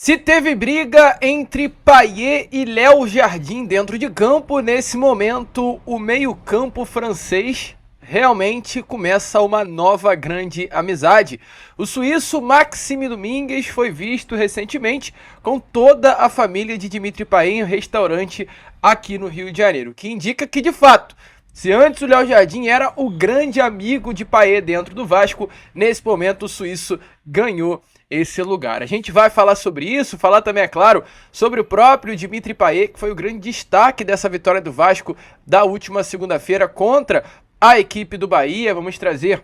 Se teve briga entre Payet e Léo Jardim dentro de campo, nesse momento o meio-campo francês realmente começa uma nova grande amizade. O suíço Maxime Domingues foi visto recentemente com toda a família de Dimitri Payet em um restaurante aqui no Rio de Janeiro, o que indica que, de fato, se antes o Léo Jardim era o grande amigo de Payet dentro do Vasco, nesse momento o suíço ganhou esse lugar. A gente vai falar sobre isso, falar também, é claro, sobre o próprio Dimitri Payet, que foi o grande destaque dessa vitória do Vasco da última segunda-feira contra a equipe do Bahia. Vamos trazer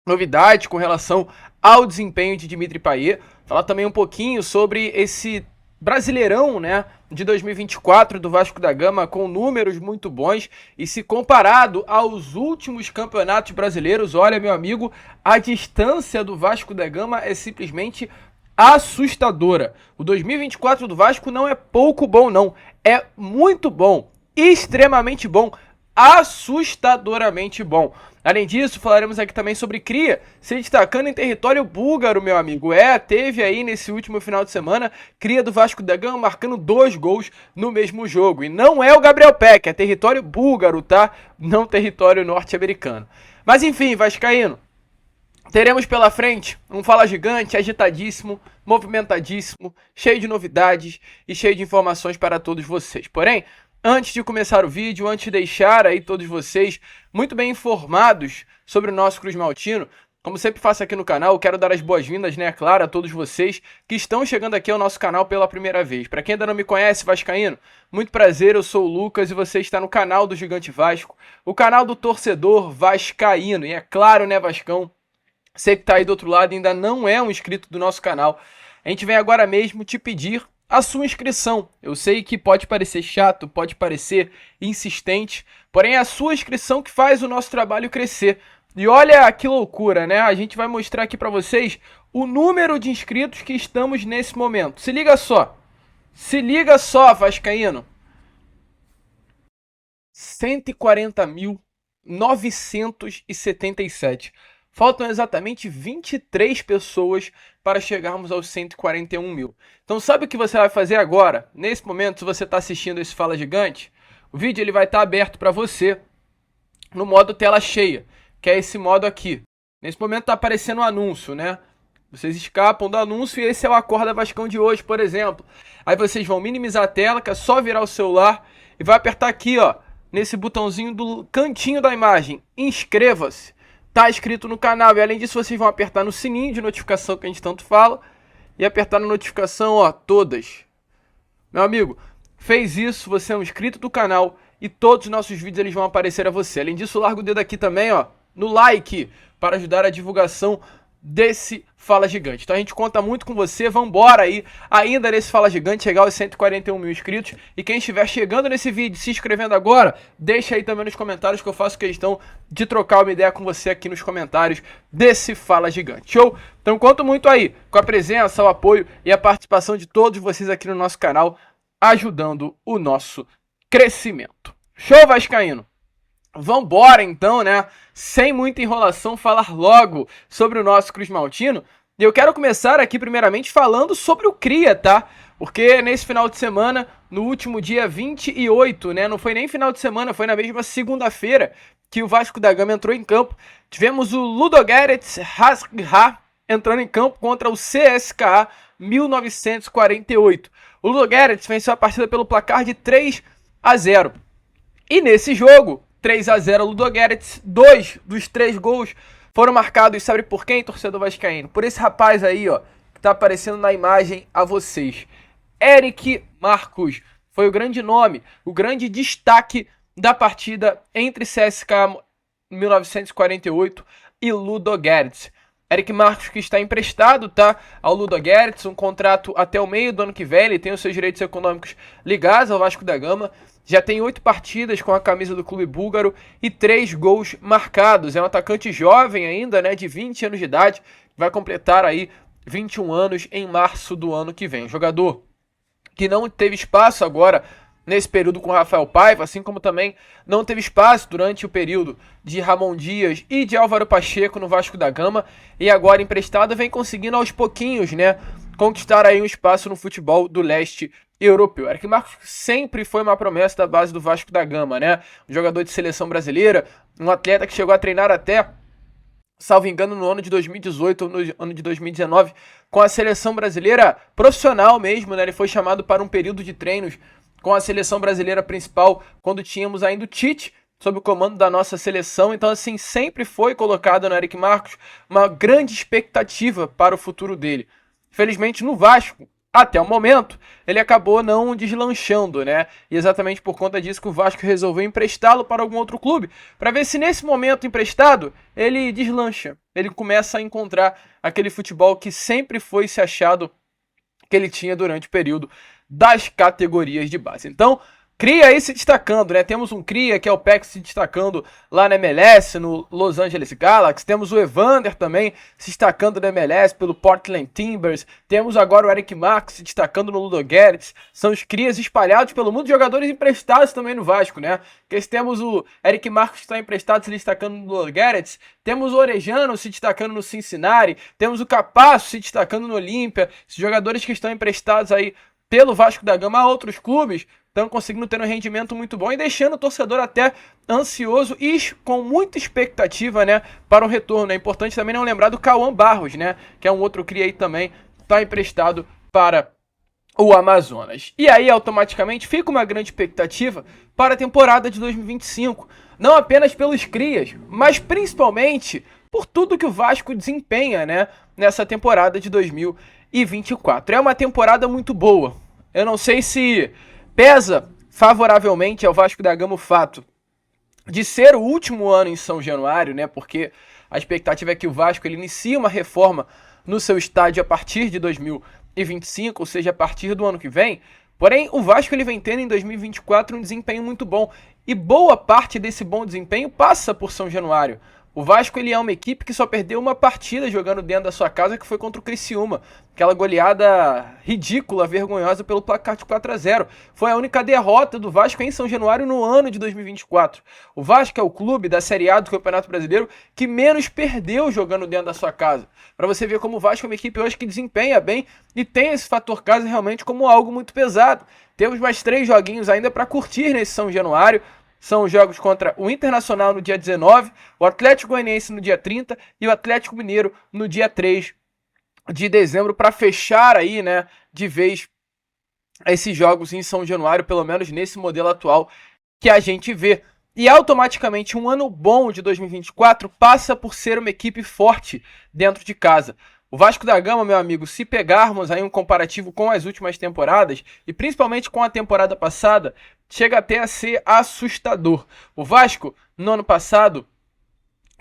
novidades com relação ao desempenho de Dimitri Payet, falar também um pouquinho sobre esse Brasileirão, né, de 2024 do Vasco da Gama, com números muito bons, e se comparado aos últimos campeonatos brasileiros, olha, meu amigo, a distância do Vasco da Gama é simplesmente assustadora. O 2024 do Vasco não é pouco bom, não, é muito bom, extremamente bom, assustadoramente bom. Além disso, falaremos aqui também sobre Cria, se destacando em território búlgaro, meu amigo. Teve aí nesse último final de semana, Cria do Vasco da Gama marcando 2 gols no mesmo jogo. E não é o Gabriel Peck, é território búlgaro, tá? Não território norte-americano. Mas enfim, vascaíno, teremos pela frente um Fala Gigante agitadíssimo, movimentadíssimo, cheio de novidades e cheio de informações para todos vocês. Porém, antes de começar o vídeo, antes de deixar aí todos vocês muito bem informados sobre o nosso Cruz Maltino, como sempre faço aqui no canal, quero dar as boas-vindas, né, claro, a todos vocês que estão chegando aqui ao nosso canal pela primeira vez. Para quem ainda não me conhece, vascaíno, muito prazer, eu sou o Lucas e você está no canal do Gigante Vasco, o canal do torcedor vascaíno. E é claro, né, Vascão, você que está aí do outro lado e ainda não é um inscrito do nosso canal, a gente vem agora mesmo te pedir a sua inscrição. Eu sei que pode parecer chato, pode parecer insistente, porém é a sua inscrição que faz o nosso trabalho crescer. E olha que loucura, né? A gente vai mostrar aqui para vocês o número de inscritos que estamos nesse momento. Se liga só, vascaíno. 140.977. Faltam exatamente 23 pessoas para chegarmos aos 141 mil. Então sabe o que você vai fazer agora? Nesse momento, se você está assistindo esse Fala Gigante, o vídeo ele vai estar aberto para você no modo tela cheia, que é esse modo aqui. Nesse momento está aparecendo um anúncio, né? Vocês escapam do anúncio e esse é o Acorda Vascão de hoje, por exemplo. Aí vocês vão minimizar a tela, que é só virar o celular e vai apertar aqui, ó, nesse botãozinho do cantinho da imagem. Inscreva-se. Tá inscrito no canal, e além disso vocês vão apertar no sininho de notificação que a gente tanto fala e apertar na notificação, ó, todas. Meu amigo, fez isso, você é um inscrito do canal e todos os nossos vídeos eles vão aparecer a você. Além disso, larga o dedo aqui também, ó, no like para ajudar a divulgação desse Fala Gigante. Então a gente conta muito com você, vambora aí, ainda nesse Fala Gigante, chegar aos 141 mil inscritos. E quem estiver chegando nesse vídeo, se inscrevendo agora, deixa aí também nos comentários que eu faço questão de trocar uma ideia com você aqui nos comentários desse Fala Gigante. Show? Então conto muito aí com a presença, o apoio e a participação de todos vocês aqui no nosso canal, ajudando o nosso crescimento. Show, vascaíno? Vambora então, né? Sem muita enrolação, falar logo sobre o nosso Cruz Maltino. E eu quero começar aqui primeiramente falando sobre o Cria, tá? Porque nesse final de semana, no último dia 28, né? Não foi nem final de semana, foi na mesma segunda-feira que o Vasco da Gama entrou em campo. Tivemos o Ludogorets Razgrad entrando em campo contra o CSKA 1948. O Ludogorets venceu a partida pelo placar de 3-0. E nesse jogo, 3-0 Ludogorets, 2 dos 3 gols foram marcados, sabe por quem, torcedor vascaíno? Por esse rapaz aí, ó, que tá aparecendo na imagem a vocês. Eric Marcos foi o grande nome, o grande destaque da partida entre CSKA 1948 e Ludogorets. Eric Marcos, que está emprestado, tá, ao Ludogorets, um contrato até o meio do ano que vem, ele tem os seus direitos econômicos ligados ao Vasco da Gama, já tem 8 partidas com a camisa do clube búlgaro e 3 gols marcados. É um atacante jovem ainda, né, de 20 anos de idade, vai completar aí 21 anos em março do ano que vem. Jogador que não teve espaço agora nesse período com o Rafael Paiva, assim como também não teve espaço durante o período de Ramon Dias e de Álvaro Pacheco no Vasco da Gama, e agora emprestado vem conseguindo aos pouquinhos, né, conquistar aí um espaço no futebol do leste europeu. Eric Marcos sempre foi uma promessa da base do Vasco da Gama, né? Um jogador de seleção brasileira, um atleta que chegou a treinar até, salvo engano, no ano de 2018 ou no ano de 2019, com a seleção brasileira profissional mesmo, né? Ele foi chamado para um período de treinos com a seleção brasileira principal, quando tínhamos ainda o Tite sob o comando da nossa seleção. Então, assim, sempre foi colocado no Eric Marcos uma grande expectativa para o futuro dele. Felizmente, no Vasco, até o momento, ele acabou não deslanchando, né? E exatamente por conta disso que o Vasco resolveu emprestá-lo para algum outro clube, para ver se nesse momento emprestado ele deslancha, ele começa a encontrar aquele futebol que sempre foi se achado que ele tinha durante o período das categorias de base. Então, Cria aí se destacando, né? Temos um Cria, que é o PEC, se destacando lá na MLS, no Los Angeles Galaxy. Temos o Evander também se destacando na MLS pelo Portland Timbers. Temos agora o Eric Marcos se destacando no Ludogorets. São os Crias espalhados pelo mundo, jogadores emprestados também no Vasco, né? Porque temos o Eric Marcos que está emprestado se destacando no Ludogorets. Temos o Orejano se destacando no Cincinnati. Temos o Capasso se destacando no Olímpia. Esses jogadores que estão emprestados aí pelo Vasco da Gama a outros clubes estão conseguindo ter um rendimento muito bom e deixando o torcedor até ansioso e com muita expectativa, né, para o retorno. É importante também não lembrar do Cauã Barros, né, que é um outro cria aí também, está emprestado para o Amazonas. E aí, automaticamente, fica uma grande expectativa para a temporada de 2025. Não apenas pelos crias, mas principalmente por tudo que o Vasco desempenha, né, nessa temporada de 2024. É uma temporada muito boa. Eu não sei se pesa favoravelmente ao Vasco da Gama o fato de ser o último ano em São Januário, né? Porque a expectativa é que o Vasco ele inicie uma reforma no seu estádio a partir de 2025, ou seja, a partir do ano que vem. Porém, o Vasco ele vem tendo em 2024 um desempenho muito bom. E boa parte desse bom desempenho passa por São Januário. O Vasco ele é uma equipe que só perdeu uma partida jogando dentro da sua casa, que foi contra o Criciúma. Aquela goleada ridícula, vergonhosa pelo placar de 4-0. Foi a única derrota do Vasco em São Januário no ano de 2024. O Vasco é o clube da Série A do Campeonato Brasileiro que menos perdeu jogando dentro da sua casa. Para você ver como o Vasco é uma equipe hoje que desempenha bem e tem esse fator casa realmente como algo muito pesado. Temos mais 3 joguinhos ainda para curtir nesse São Januário. São os jogos contra o Internacional no dia 19, o Atlético Goianiense no dia 30 e o Atlético Mineiro no dia 3 de dezembro, para fechar aí, né, de vez esses jogos em São Januário, pelo menos nesse modelo atual que a gente vê. E automaticamente um ano bom de 2024 passa por ser uma equipe forte dentro de casa. O Vasco da Gama, meu amigo, se pegarmos aí um comparativo com as últimas temporadas, e principalmente com a temporada passada, chega até a ser assustador. O Vasco, no ano passado,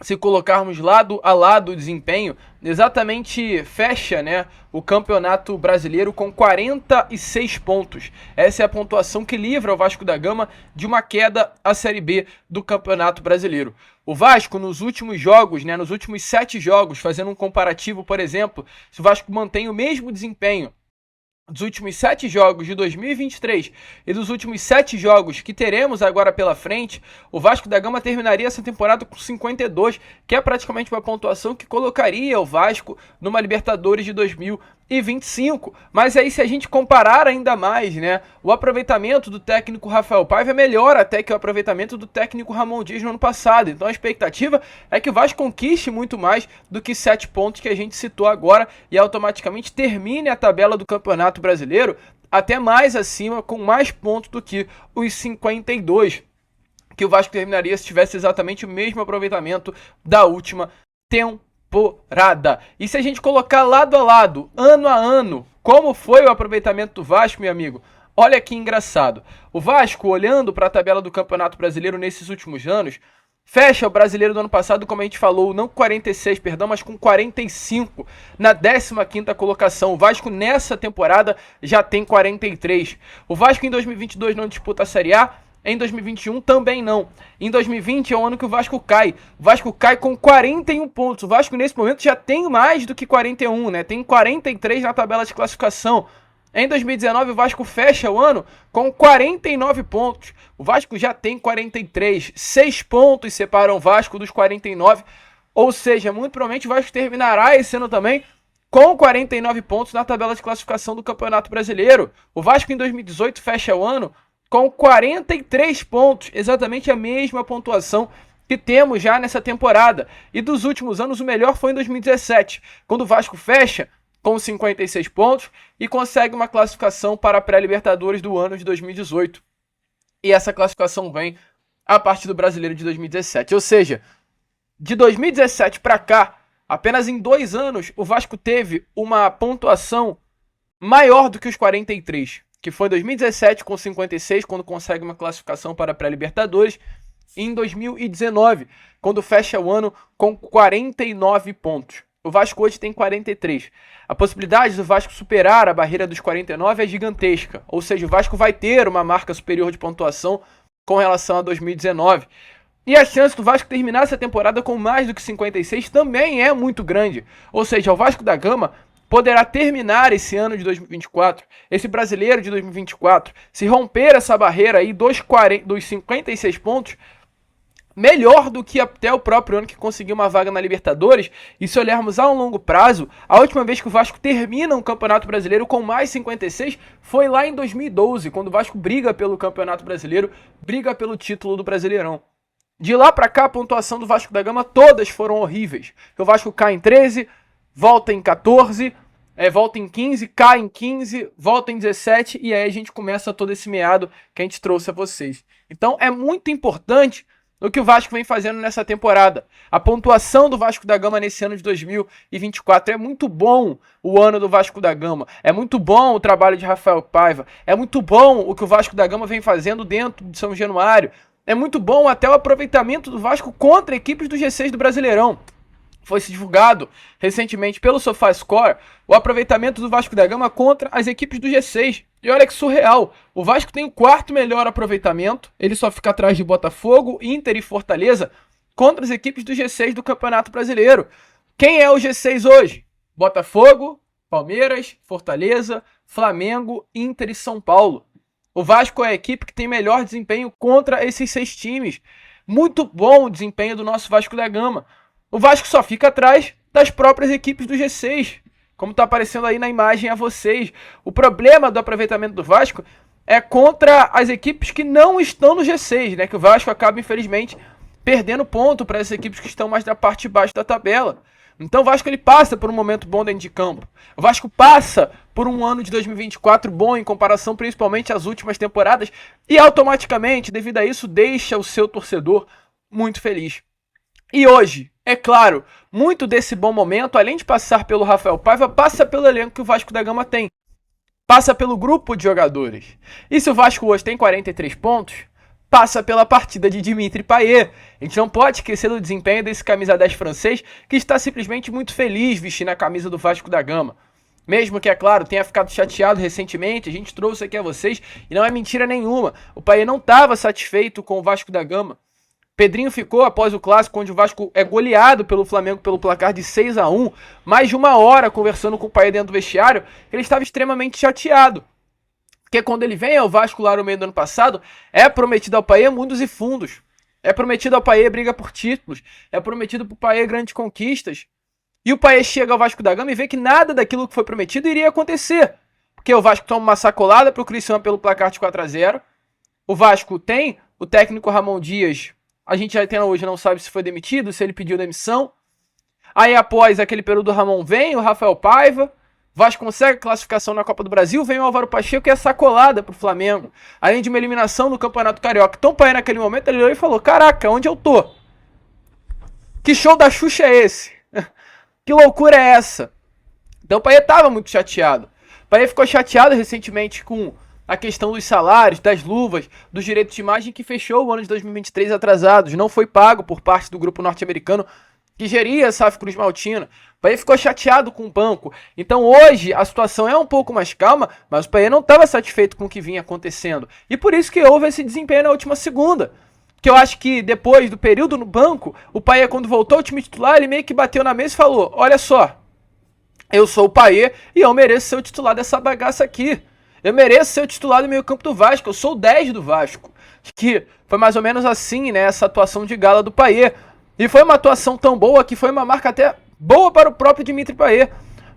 se colocarmos lado a lado o desempenho, exatamente fecha, né, o Campeonato Brasileiro com 46 pontos. Essa é a pontuação que livra o Vasco da Gama de uma queda à Série B do Campeonato Brasileiro. O Vasco, nos últimos jogos, né, nos últimos 7 jogos, fazendo um comparativo, por exemplo, se o Vasco mantém o mesmo desempenho dos últimos 7 jogos de 2023 e dos últimos 7 jogos que teremos agora pela frente, o Vasco da Gama terminaria essa temporada com 52, que é praticamente uma pontuação que colocaria o Vasco numa Libertadores de 2025. Mas aí, se a gente comparar ainda mais, né, o aproveitamento do técnico Rafael Paiva é melhor até que o aproveitamento do técnico Ramon Dias no ano passado. Então a expectativa é que o Vasco conquiste muito mais do que 7 pontos que a gente citou agora e automaticamente termine a tabela do Campeonato Brasileiro até mais acima, com mais pontos do que os 52 que o Vasco terminaria se tivesse exatamente o mesmo aproveitamento da última temporada. E se a gente colocar lado a lado, ano a ano, como foi o aproveitamento do Vasco, meu amigo, olha que engraçado. O Vasco, olhando para a tabela do Campeonato Brasileiro nesses últimos anos, fecha o Brasileiro do ano passado, como a gente falou, não com 46, perdão, mas com 45, na 15ª colocação. O Vasco nessa temporada já tem 43. O Vasco em 2022 não disputa a Série A, em 2021 também não. Em 2020 é o ano que o Vasco cai. O Vasco cai com 41 pontos. O Vasco nesse momento já tem mais do que 41, né? Tem 43 na tabela de classificação. Em 2019, o Vasco fecha o ano com 49 pontos. O Vasco já tem 43. 6 pontos separam o Vasco dos 49. Ou seja, muito provavelmente o Vasco terminará esse ano também com 49 pontos na tabela de classificação do Campeonato Brasileiro. O Vasco em 2018 fecha o ano com 43 pontos, exatamente a mesma pontuação que temos já nessa temporada. E dos últimos anos, o melhor foi em 2017, quando o Vasco fecha com 56 pontos e consegue uma classificação para a pré-Libertadores do ano de 2018. E essa classificação vem a partir do Brasileiro de 2017. Ou seja, de 2017 para cá, apenas em 2 anos, o Vasco teve uma pontuação maior do que os 43, que foi em 2017 com 56, quando consegue uma classificação para a pré-Libertadores, e em 2019, quando fecha o ano com 49 pontos. O Vasco hoje tem 43. A possibilidade do Vasco superar a barreira dos 49 é gigantesca, ou seja, o Vasco vai ter uma marca superior de pontuação com relação a 2019. E a chance do Vasco terminar essa temporada com mais do que 56 também é muito grande. Ou seja, o Vasco da Gama poderá terminar esse ano de 2024, esse brasileiro de 2024, se romper essa barreira aí dos 56 pontos, melhor do que até o próprio ano que conseguiu uma vaga na Libertadores. E se olharmos a um longo prazo, a última vez que o Vasco termina um Campeonato Brasileiro com mais 56 foi lá em 2012, quando o Vasco briga pelo Campeonato Brasileiro, briga pelo título do Brasileirão. De lá pra cá, a pontuação do Vasco da Gama todas foram horríveis. O Vasco cai em 13, volta em 14, volta em 15, cai em 15, volta em 17 e aí a gente começa todo esse meado que a gente trouxe a vocês. Então é muito importante o que o Vasco vem fazendo nessa temporada. A pontuação do Vasco da Gama nesse ano de 2024 é muito bom. O ano do Vasco da Gama é muito bom. O trabalho de Rafael Paiva é muito bom. O que o Vasco da Gama vem fazendo dentro de São Januário é muito bom. Até o aproveitamento do Vasco contra equipes do G6 do Brasileirão. Foi divulgado recentemente pelo SofaScore o aproveitamento do Vasco da Gama contra as equipes do G6. E olha que surreal, o Vasco tem o 4º melhor aproveitamento, ele só fica atrás de Botafogo, Inter e Fortaleza contra as equipes do G6 do Campeonato Brasileiro. Quem é o G6 hoje? Botafogo, Palmeiras, Fortaleza, Flamengo, Inter e São Paulo. O Vasco é a equipe que tem melhor desempenho contra esses 6 times. Muito bom o desempenho do nosso Vasco da Gama. O Vasco só fica atrás das próprias equipes do G6, como está aparecendo aí na imagem a vocês. O problema do aproveitamento do Vasco é contra as equipes que não estão no G6, né? Que o Vasco acaba, infelizmente, perdendo ponto para essas equipes que estão mais da parte de baixo da tabela. Então o Vasco ele passa por um momento bom dentro de campo. O Vasco passa por um ano de 2024 bom em comparação principalmente às últimas temporadas e automaticamente, devido a isso, deixa o seu torcedor muito feliz. E hoje, é claro, muito desse bom momento, além de passar pelo Rafael Paiva, passa pelo elenco que o Vasco da Gama tem. Passa pelo grupo de jogadores. E se o Vasco hoje tem 43 pontos, passa pela partida de Dimitri Payet. A gente não pode esquecer do desempenho desse camisa 10 francês, que está simplesmente muito feliz vestindo a camisa do Vasco da Gama. Mesmo que, é claro, tenha ficado chateado recentemente, a gente trouxe aqui a vocês, e não é mentira nenhuma. O Payet não estava satisfeito com o Vasco da Gama. Pedrinho ficou após o clássico, onde o Vasco é goleado pelo Flamengo pelo placar de 6-1, mais de 1 hora conversando com o Payet dentro do vestiário, ele estava extremamente chateado. Porque quando ele vem ao Vasco lá no meio do ano passado, é prometido ao Payet mundos e fundos. É prometido ao Payet briga por títulos. É prometido pro Payet grandes conquistas. E o Payet chega ao Vasco da Gama e vê que nada daquilo que foi prometido iria acontecer. Porque o Vasco toma uma sacolada pro Criciúma pelo placar de 4-0. O Vasco tem o técnico Ramon Dias. A gente até hoje não sabe se foi demitido, se ele pediu demissão. Aí após aquele período do Ramon vem o Rafael Paiva. Vasco consegue a classificação na Copa do Brasil, vem o Álvaro Pacheco e é sacolada pro Flamengo. Além de uma eliminação no Campeonato Carioca. Então o Payet naquele momento ele olhou e falou: caraca, onde eu tô? Que show da Xuxa é esse? Que loucura é essa? Então o Payet tava muito chateado. O Payet ficou chateado recentemente com a questão dos salários, das luvas, dos direitos de imagem que fechou o ano de 2023 atrasados. Não foi pago por parte do grupo norte-americano que geria a SAF Cruz Maltina. O Payet ficou chateado com o banco. Então hoje a situação é um pouco mais calma, mas o Payet não estava satisfeito com o que vinha acontecendo. E por isso que houve esse desempenho na última segunda. Que eu acho que depois do período no banco, o Payet, quando voltou ao time titular, ele meio que bateu na mesa e falou: olha só, eu sou o Payet e eu mereço ser o titular dessa bagaça aqui. Eu mereço ser o titular do meio campo do Vasco, eu sou o 10 do Vasco. Que foi mais ou menos assim, né, essa atuação de gala do Payet. E foi uma atuação tão boa que foi uma marca até boa para o próprio Dimitri Payet.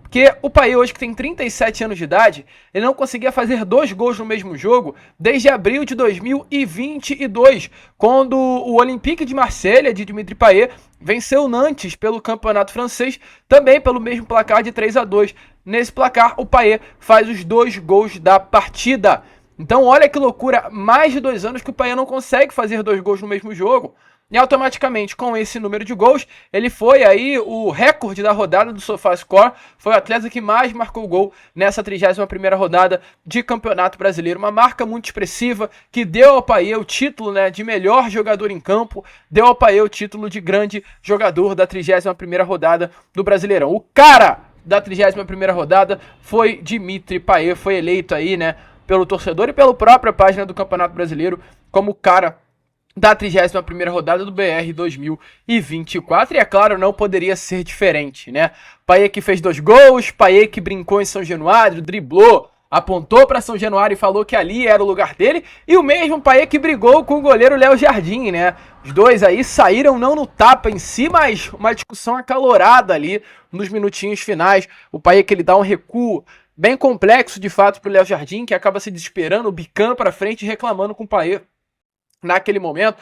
Porque o Payet hoje, que tem 37 anos de idade, ele não conseguia fazer 2 gols no mesmo jogo desde abril de 2022, quando o Olympique de Marselha, de Dimitri Payet, venceu o Nantes pelo campeonato francês, também pelo mesmo placar de 3-2. Nesse placar, o Payet faz os 2 gols da partida. Então olha que loucura, mais de 2 anos que o Payet não consegue fazer 2 gols no mesmo jogo. E automaticamente, com esse número de gols, ele foi aí o recorde da rodada do SofaScore, foi o atleta que mais marcou gol nessa 31ª rodada de Campeonato Brasileiro. Uma marca muito expressiva que deu ao Payet o título, né, de melhor jogador em campo, deu ao Payet o título de grande jogador da 31ª rodada do Brasileirão. O cara da 31ª rodada foi Dimitri Payet, foi eleito aí, né, pelo torcedor e pela própria página do Campeonato Brasileiro como o cara da 31ª rodada do BR 2024, e é claro, não poderia ser diferente, né? Payet que fez 2 gols, Payet que brincou em São Januário, driblou, apontou para São Januário e falou que ali era o lugar dele, e o mesmo Payet que brigou com o goleiro Léo Jardim, né? Os dois aí saíram não no tapa em si, mas uma discussão acalorada ali nos minutinhos finais. O Payet que ele dá um recuo bem complexo de fato pro Léo Jardim, que acaba se desesperando, bicando para frente e reclamando com o Payet naquele momento,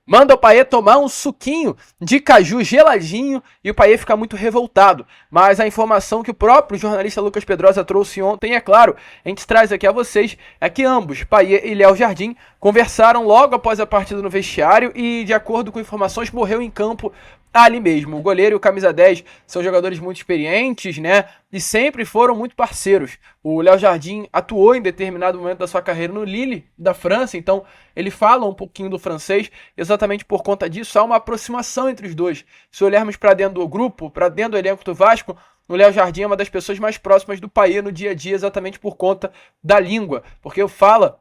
manda o Payet tomar um suquinho de caju geladinho e o Payet fica muito revoltado. Mas a informação que o próprio jornalista Lucas Pedrosa trouxe ontem, é claro, a gente traz aqui a vocês, é que ambos, Payet e Léo Jardim, conversaram logo após a partida no vestiário e, de acordo com informações, morreu em campo ali mesmo. O goleiro e o camisa 10 são jogadores muito experientes, né? E sempre foram muito parceiros. O Léo Jardim atuou em determinado momento da sua carreira no Lille, da França, então ele fala um pouquinho do francês. Exatamente por conta disso, há uma aproximação entre os dois. Se olharmos para dentro do grupo, para dentro do elenco do Vasco, o Léo Jardim é uma das pessoas mais próximas do Payet no dia a dia, exatamente por conta da língua, porque fala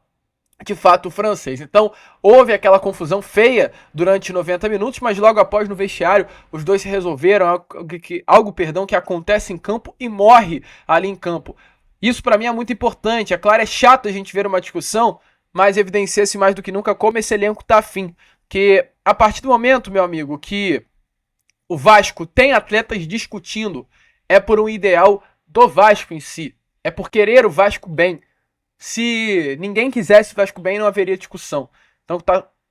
de fato o francês. Então houve aquela confusão feia durante 90 minutos, mas logo após no vestiário os dois se resolveram, algo que acontece em campo e morre ali em campo. Isso para mim é muito importante. É claro, é chato a gente ver uma discussão, mas evidencia-se mais do que nunca como esse elenco tá afim. Que a partir do momento, meu amigo, que o Vasco tem atletas discutindo, é por um ideal do Vasco em si, é por querer o Vasco bem. Se ninguém quisesse o Vasco bem, não haveria discussão. Então,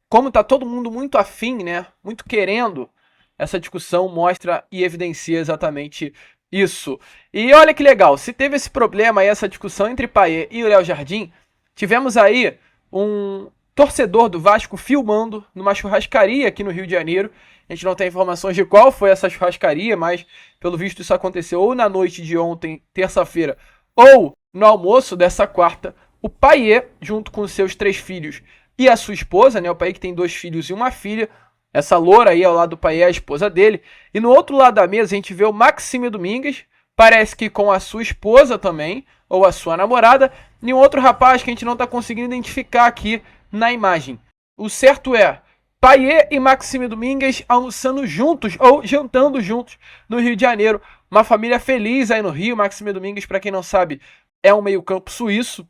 como tá todo mundo muito afim, né? Muito querendo, essa discussão mostra e evidencia exatamente isso. E olha que legal, se teve esse problema aí, essa discussão entre Payet e o Léo Jardim, tivemos aí um torcedor do Vasco filmando numa churrascaria aqui no Rio de Janeiro. A gente não tem informações de qual foi essa churrascaria, mas pelo visto isso aconteceu ou na noite de ontem, terça-feira, ou no almoço dessa quarta. O Payet, junto com seus 3 filhos e a sua esposa, né? O Payet que tem 2 filhos e uma filha. Essa loura aí ao lado do Payet é a esposa dele. E no outro lado da mesa a gente vê o Maxime Domingues, parece que com a sua esposa também, ou a sua namorada, e um outro rapaz que a gente não está conseguindo identificar aqui na imagem. O certo é Payet e Maxime Domingues almoçando juntos ou jantando juntos no Rio de Janeiro. Uma família feliz aí no Rio. Maxime Domingues, para quem não sabe, é um meio-campo suíço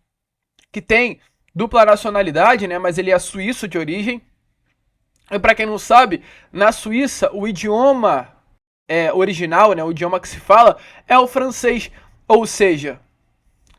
que tem dupla nacionalidade, né? Mas ele é suíço de origem. E para quem não sabe, na Suíça o idioma original, né? O idioma que se fala é o francês. Ou seja,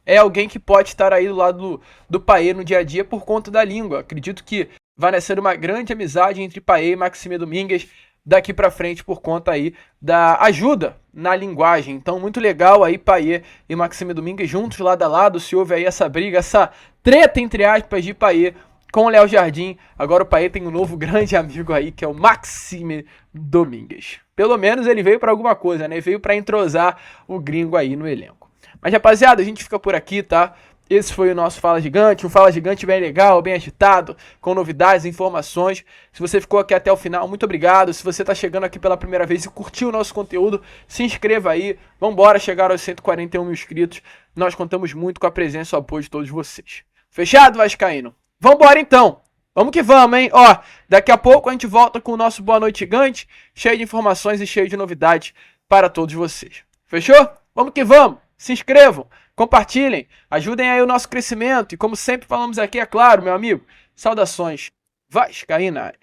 é alguém que pode estar aí do lado do Payet no dia a dia por conta da língua. Acredito que vai nascer uma grande amizade entre Payet e Maxime Domingues daqui para frente por conta aí da ajuda na linguagem. Então muito legal aí Payet e Maxime Domingues juntos lado a lado. Se houve aí essa briga, essa treta entre aspas de Payet com o Léo Jardim. Agora o Payet tem um novo grande amigo aí que é o Maxime Domingues. Pelo menos ele veio para alguma coisa, né? Veio para entrosar o gringo aí no elenco. Mas rapaziada, a gente fica por aqui, tá? Esse foi o nosso Fala Gigante, um Fala Gigante bem legal, bem agitado, com novidades, informações. Se você ficou aqui até o final, muito obrigado. Se você está chegando aqui pela primeira vez e curtiu o nosso conteúdo, se inscreva aí. Vambora chegar aos 141 mil inscritos. Nós contamos muito com a presença e o apoio de todos vocês. Fechado, vascaíno? Vambora então! Vamos que vamos, hein? Ó, daqui a pouco a gente volta com o nosso Boa Noite Gigante, cheio de informações e cheio de novidades para todos vocês. Fechou? Vamos que vamos! Se inscrevam, compartilhem, ajudem aí o nosso crescimento. E como sempre falamos aqui, é claro, meu amigo, saudações vascaínas.